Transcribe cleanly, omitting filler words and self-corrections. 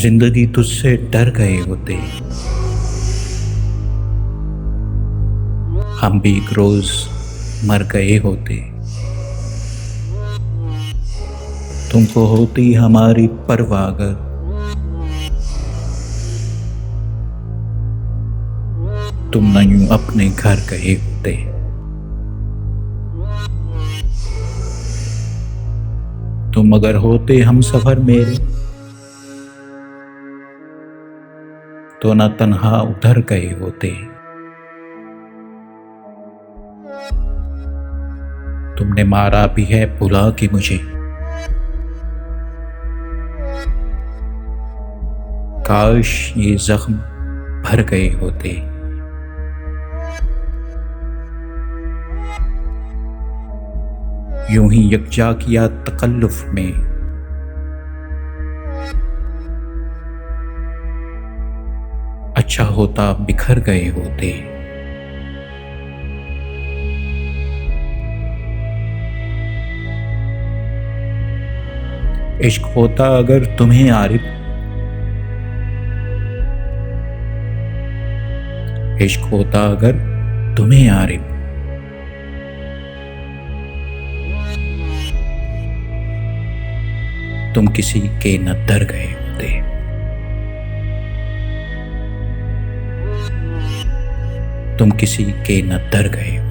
जिंदगी तुझसे डर गए होते, हम भी एक रोज मर गए होते। तुमको होती हमारी परवाह अगर, तुम न यूं अपने घर गए होते। तुम अगर होते हम सफर मेरे, तो न तन्हा उधर गए होते। तुमने मारा भी है भुला के मुझे, काश ये जख्म भर गए होते। यूं ही यकजा किया तकल्लुफ में, अच्छा होता बिखर गए होते। इश्क होता अगर तुम्हें आरिफ, इश्क होता अगर तुम्हें आरिफ, तुम किसी के न दर गए होते। तुम किसी के न दर गए।